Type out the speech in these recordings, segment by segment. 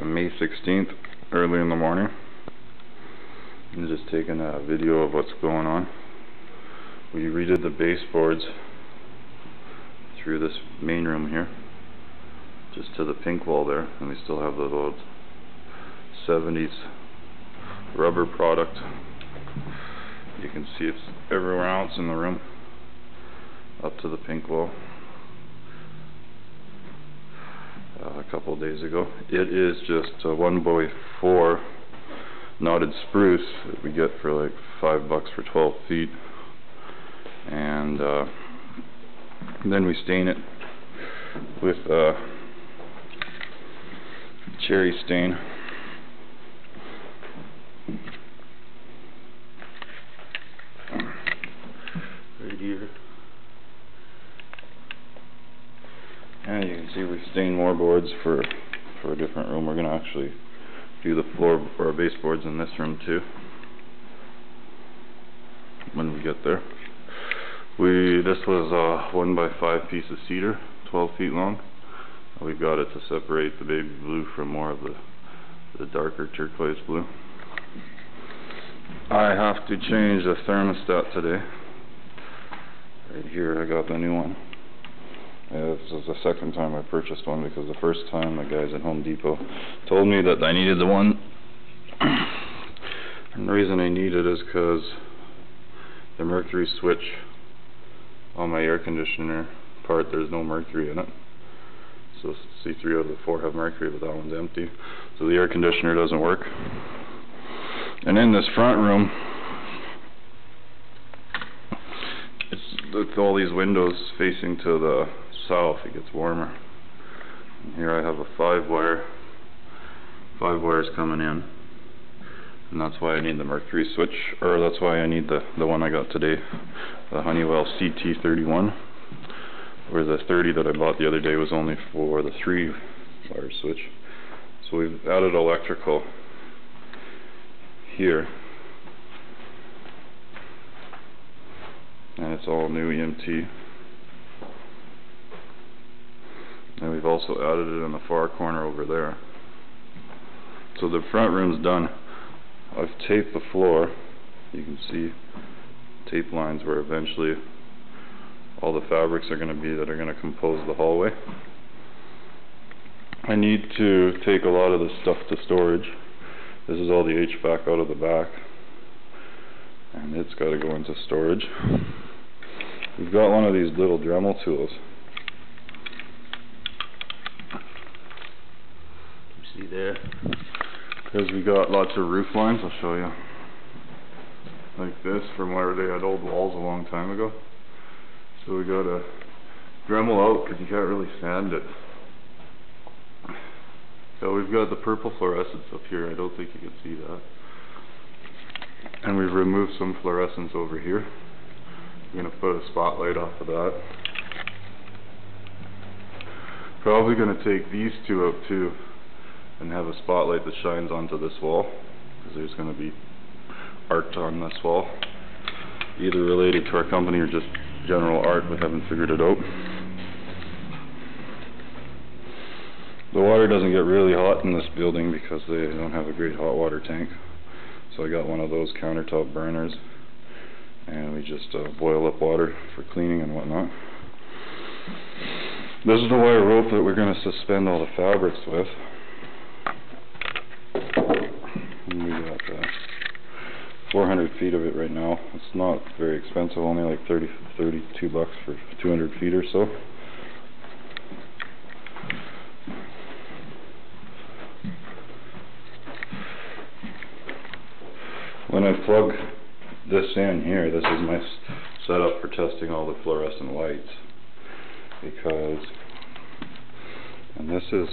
May 16th, early in the morning. I'm just taking a video of what's going on. We redid the baseboards through this main room here, just to the pink wall there, and we still have the old 70s rubber product. You can see it's everywhere else in the room, up to the pink wall. A couple of days ago. It is just a 1x4 knotted spruce that we get for like $5 for 12 feet, and then we stain it with cherry stain. Right here. And you can see we've stained more boards for a different room. We're going to actually do the floor for our baseboards in this room too when we get there. This was a 1x5 piece of cedar, 12 feet long. We've got it to separate the baby blue from more of the darker turquoise blue. I have to change the thermostat today. Right here, I got the new one. This is the second time I purchased one, because the first time the guys at Home Depot told me that I needed the one. And the reason I need it is because the mercury switch on my air conditioner part, there's no mercury in it. So see, 3 out of the 4 have mercury, but that one's empty. So the air conditioner doesn't work. And in this front room, with all these windows facing to the south, it gets warmer. And here I have a 5 wires coming in, and that's why I need the mercury switch, or that's why I need the one I got today, the Honeywell CT31, where the 30 that I bought the other day was only for the 3 wire switch. So we've added electrical here, and it's all new EMT. And we've also added it in the far corner over there. So the front room's done. I've taped the floor. You can see tape lines where eventually all the fabrics are going to be that are going to compose the hallway. I need to take a lot of this stuff to storage. This is all the HVAC out of the back, and it's got to go into storage. We've got one of these little Dremel tools. You see there? Because we got lots of roof lines. I'll show you. Like this, from where they had old walls a long time ago. So we got to Dremel out because you can't really sand it. So we've got the purple fluorescence up here. I don't think you can see that. And we've removed some fluorescence over here. I'm going to put a spotlight off of that. Probably going to take these 2 out too, and have a spotlight that shines onto this wall, because there's going to be art on this wall, either related to our company or just general art. We haven't figured it out. The water doesn't get really hot in this building because they don't have a great hot water tank. So I got one of those countertop burners, and we just boil up water for cleaning and whatnot. This is the wire rope that we're going to suspend all the fabrics with. And we got 400 feet of it right now. It's not very expensive, only like $32 for 200 feet or so. When I plug this in here, this is my setup for testing all the fluorescent lights, because, and this is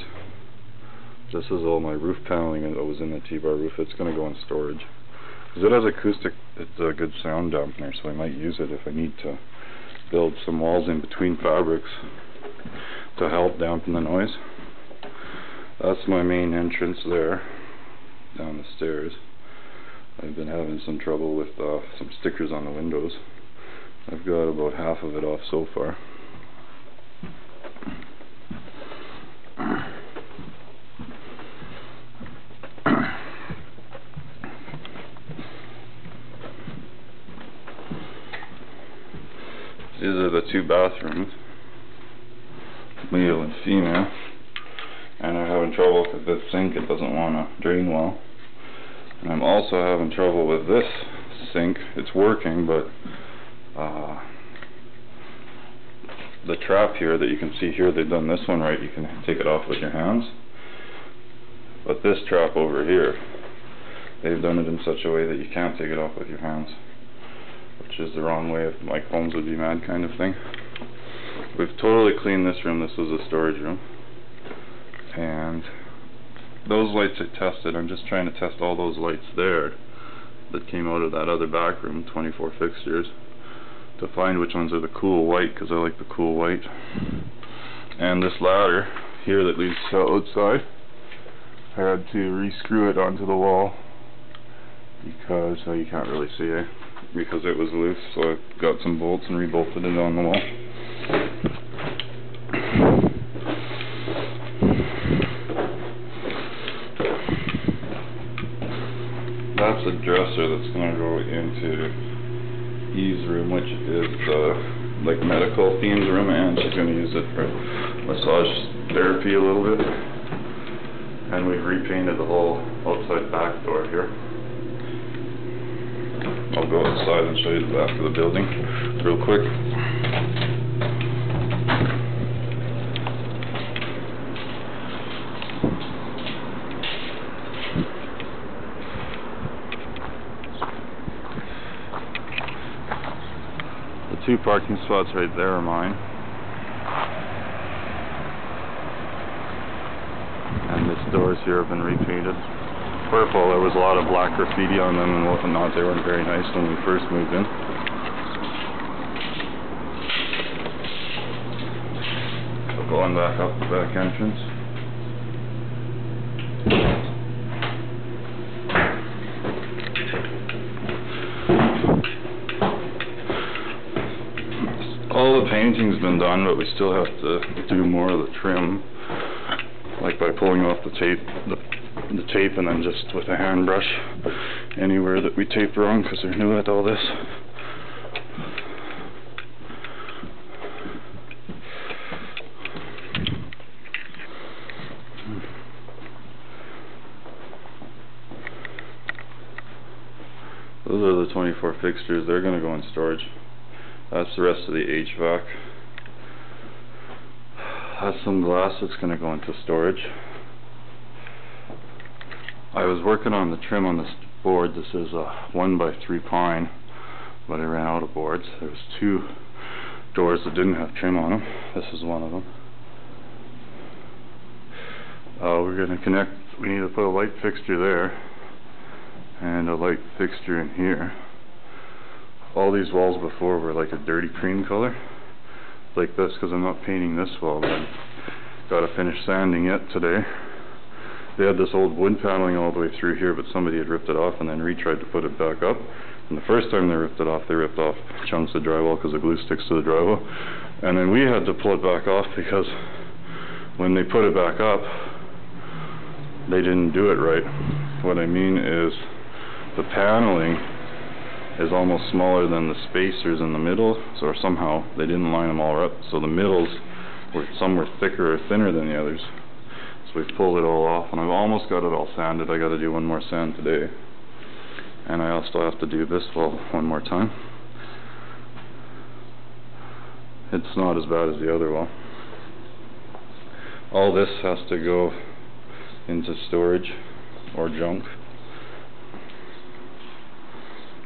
all my roof paneling that was in the T-bar roof. It's going to go in storage because it has acoustic. It's a good sound dampener, so I might use it if I need to build some walls in between fabrics to help dampen the noise. That's my main entrance there, down the stairs. I've been having some trouble with some stickers on the windows. I've got about half of it off so far. 2 bathrooms, male and female, and I'm having trouble with this sink. It doesn't want to drain well. And I'm also having trouble with this sink. It's working, but the trap here that you can see here, they've done this one right. You can take it off with your hands. But this trap over here, they've done it in such a way that you can't take it off with your hands, which is the wrong way. If Mike Holmes would be mad kind of thing. We've totally cleaned this room. This was a storage room. And those lights I tested. I'm just trying to test all those lights there that came out of that other back room, 24 fixtures, to find which ones are the cool white, because I like the cool white. And this ladder here that leads outside, I had to re-screw it onto the wall because you can't really see it, because it was loose. So I got some bolts and re-bolted it on the wall. That's a dresser that's going to go into Eve's room, which is like medical themed room, and she's going to use it for massage therapy a little bit. And we've repainted the whole outside back door here. I'll go outside and show you the back of the building real quick. The 2 parking spots right there are mine. And the doors here have been repainted purple. There was a lot of black graffiti on them and whatnot. They weren't very nice when we first moved in. So going back up the back entrance. All the painting's been done, but we still have to do more of the trim, like by pulling off the tape and then just with a hand brush anywhere that we taped wrong, because they're new at all this. Those are the 24 fixtures. They're going to go in storage. That's the rest of the HVAC. That's some glass that's going to go into storage. I was working on the trim on this board. This is a 1x3 pine, but I ran out of boards. There was 2 doors that didn't have trim on them. This is one of them. We're going to connect. We need to put a light fixture there and a light fixture in here. All these walls before were like a dirty cream color, like this, because I'm not painting this wall, but I've got to finish sanding it today. They had this old wood paneling all the way through here, but somebody had ripped it off and then retried to put it back up. And the first time they ripped it off, they ripped off chunks of drywall because the glue sticks to the drywall. And then we had to pull it back off because when they put it back up, they didn't do it right. What I mean is the paneling is almost smaller than the spacers in the middle, so somehow they didn't line them all up, so the middles were, some were thicker or thinner than the others. So we pulled it all off, and I've almost got it all sanded. I got to do one more sand today, and I also have to do this wall one more time. It's not as bad as the other wall. All this has to go into storage or junk.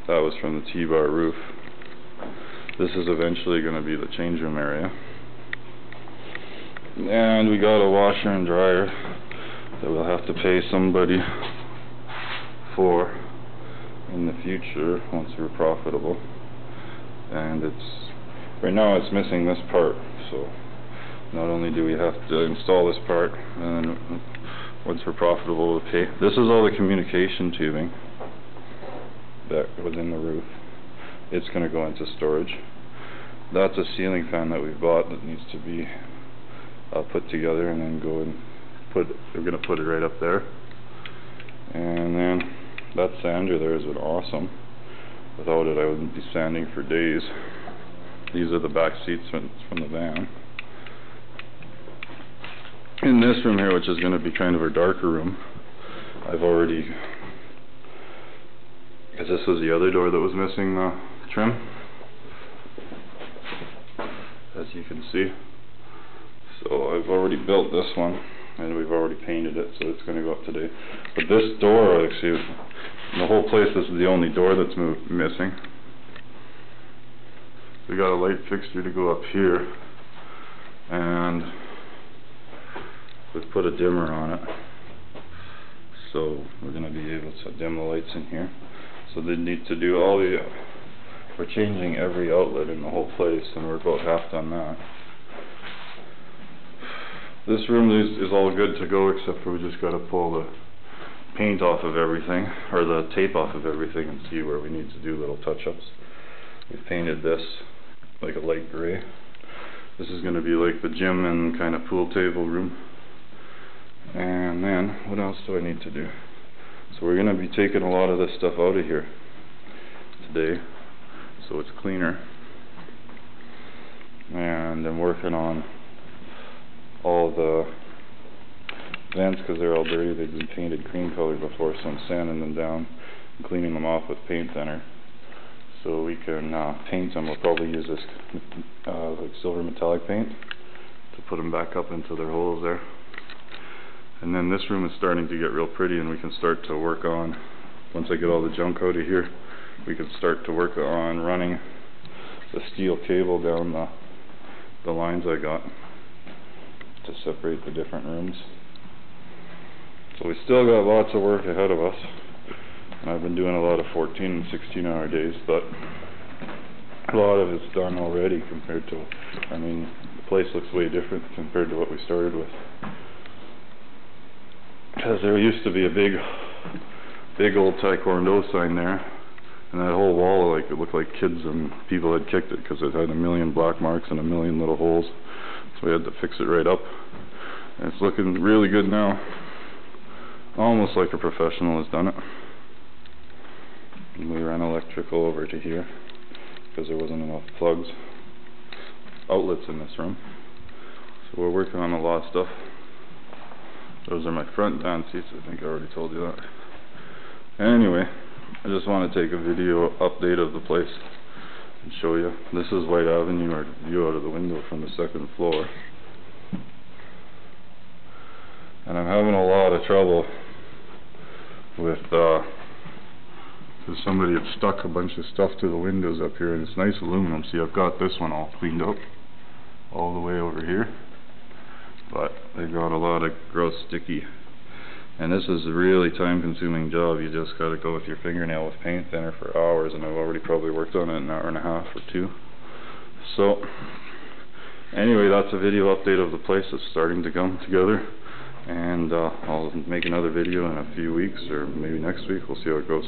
That was from the T-bar roof. This is eventually going to be the change room area. And we got a washer and dryer that we'll have to pay somebody for in the future once we're profitable. And it's, right now it's missing this part, so not only do we have to install this part, and once we're profitable we'll pay. This is all the communication tubing that was in the roof. It's going to go into storage. That's a ceiling fan that we bought that needs to be put together and then go and put, we're going to put it right up there. And then that sander there has been awesome. Without it I wouldn't be sanding for days. These are the back seats from the van. In this room here, which is going to be kind of a darker room, I've already, because this was the other door that was missing the trim, as you can see. So I've already built this one, and we've already painted it, so it's going to go up today. But this door, actually, in the whole place, this is the only door that's missing. We got a light fixture to go up here, and we've put a dimmer on it. So we're going to be able to dim the lights in here. So they need to do all the, we're changing every outlet in the whole place, and we're about half done that. This room is all good to go, except for we just got to pull the paint off of everything, or the tape off of everything, and see where we need to do little touch-ups. We've painted this like a light gray. This is going to be like the gym and kind of pool table room. And then, what else do I need to do? So we're going to be taking a lot of this stuff out of here today, so it's cleaner. And I'm working on all the vents, because they're all dirty. They've been painted cream color before, so I'm sanding them down and cleaning them off with paint thinner, so we can paint them. We'll probably use this like silver metallic paint to put them back up into their holes there. And then this room is starting to get real pretty, and we can start to work on, once I get all the junk out of here, we can start to work on running the steel cable down the lines I got to separate the different rooms. So we still got lots of work ahead of us, and I've been doing a lot of 14 and 16 hour days, but a lot of it's done already compared to, I mean, the place looks way different compared to what we started with. Because there used to be a big old Taekwondo sign there, and that whole wall, like, it looked like kids and people had kicked it, because it had a million black marks and a million little holes. So we had to fix it right up, and it's looking really good now, almost like a professional has done it. And we ran electrical over to here because there wasn't enough plugs, outlets in this room. So we're working on a lot of stuff. Those are my front van seats. I think I already told you that. Anyway, I just want to take a video update of the place and show you. This is White Avenue, our view out of the window from the second floor. And I'm having a lot of trouble with, because somebody had stuck a bunch of stuff to the windows up here, and it's nice aluminum. See, I've got this one all cleaned up all the way over here, but they got a lot of gross sticky, and this is a really time consuming job. You just got to go with your fingernail with paint thinner for hours, and I've already probably worked on it an hour and a half or two. So anyway, that's a video update of the place. That's starting to come together, and I'll make another video in a few weeks, or maybe next week. We'll see how it goes.